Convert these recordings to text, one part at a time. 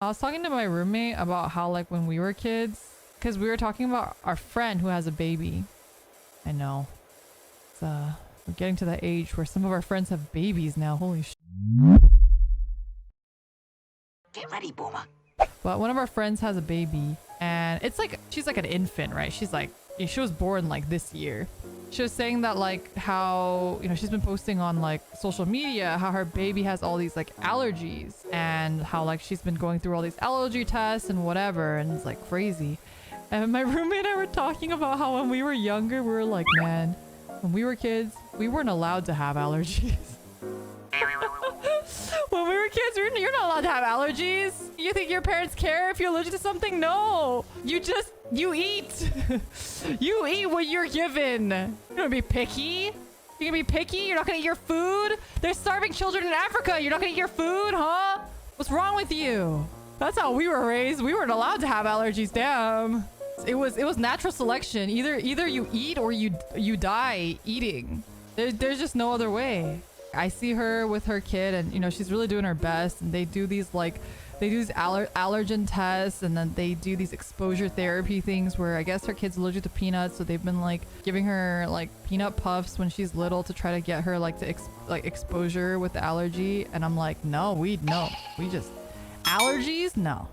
I was talking to my roommate about how like when we were kids, because we were talking about our friend who has a baby. I know. It's, we're getting to that age where some of our friends have babies now. Holy sh! Get ready, Boomer. But one of our friends has a baby, and it's like she's like an infant, right? She was born like this year. She was saying that like how, you know, she's been posting on like social media how her baby has all these like allergies and how like she's been going through all these allergy tests and whatever, and it's like crazy. And my roommate and I were talking about how when we were younger, we were like, man, when we were kids, we weren't allowed to have allergies. When we were kids, you're not allowed to have allergies. You think your parents care if you're allergic to something? No. You eat. You eat what you're given. You're gonna be picky. You're gonna be picky. You're not gonna eat your food. There's starving children in Africa. You're not gonna eat your food, huh? What's wrong with you? That's how we were raised. We weren't allowed to have allergies. Damn. It was natural selection. Either you eat or you die eating. There's just no other way. I see her with her kid, and you know she's really doing her best, and they do these allergen tests, and then they do these exposure therapy things where I guess her kid's allergic to peanuts, so they've been like giving her like peanut puffs when she's little to try to get her like to exposure with the allergy. And I'm like, no, we just allergies, no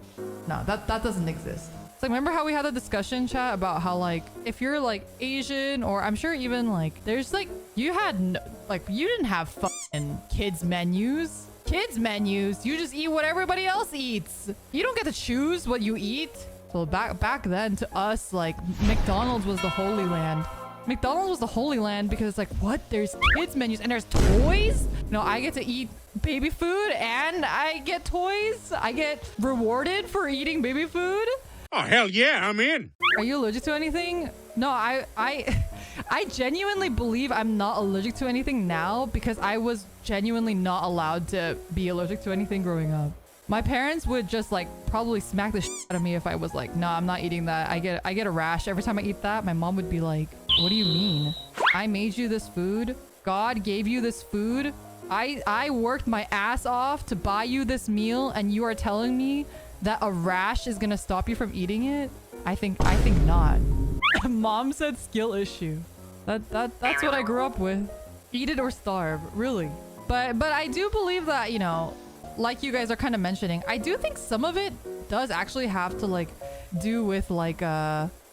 that doesn't exist. It's like, remember how we had a discussion chat about how like if you're like Asian, or I'm sure even like there's like you didn't have fucking kids menus. You just eat what everybody else eats. You don't get to choose what you eat. So back then to us, like McDonald's was the holy land. McDonald's was the holy land because it's like, what? There's kids menus and there's toys? No, I get to eat baby food and I get toys. I get rewarded for eating baby food. Oh, hell yeah, I'm in. Are you allergic to anything? No, I genuinely believe I'm not allergic to anything now because I was genuinely not allowed to be allergic to anything growing up. My parents would just like probably smack the shit out of me if I was like, no, I'm not eating that. I get a rash every time I eat that. My mom would be like, what do you mean? I made you this food. God gave you this food. I worked my ass off to buy you this meal, and you are telling me that a rash is gonna stop you from eating it? I think not. Mom said skill issue. That's what I grew up with. Eat it or starve, really. But I do believe that, you know, like you guys are kind of mentioning, I do think some of it does actually have to like do with like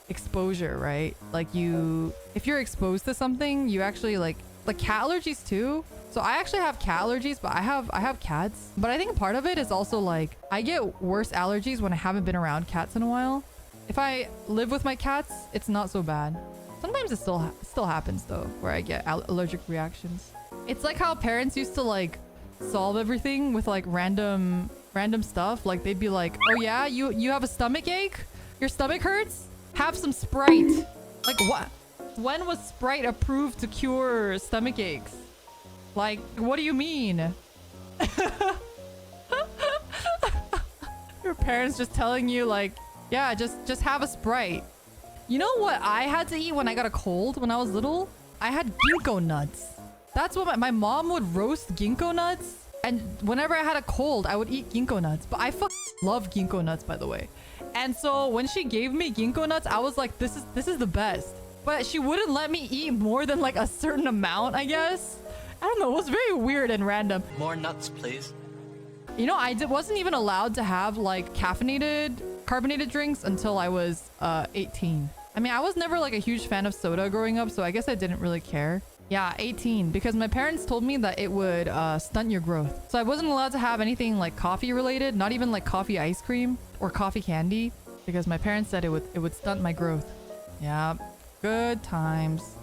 exposure, right? Like if you're exposed to something, you actually like cat allergies too. So I actually have cat allergies, but I have cats. But I think part of it is also like I get worse allergies when I haven't been around cats in a while. If I live with my cats, it's not so bad. Sometimes it still happens though, where I get allergic reactions. It's like how parents used to like solve everything with like random stuff. Like they'd be like, oh yeah, you have a stomach ache? Your stomach hurts? Have some Sprite. Like what? When was Sprite approved to cure stomach aches? Like, what do you mean? Your parents just telling you like, yeah, just have a Sprite. You know what I had to eat when I got a cold when I was little? I had ginkgo nuts. That's what my mom would roast ginkgo nuts. And whenever I had a cold, I would eat ginkgo nuts. But I love ginkgo nuts, by the way. And so when she gave me ginkgo nuts, I was like, this is the best. But she wouldn't let me eat more than like a certain amount, I guess. I don't know. It was very weird and random. More nuts, please. You know, wasn't even allowed to have like carbonated drinks until I was 18. I mean, I was never like a huge fan of soda growing up, so I guess I didn't really care. Yeah, 18, because my parents told me that it would stunt your growth. So I wasn't allowed to have anything like coffee related, not even like coffee ice cream or coffee candy, because my parents said it would stunt my growth. Yeah, good times.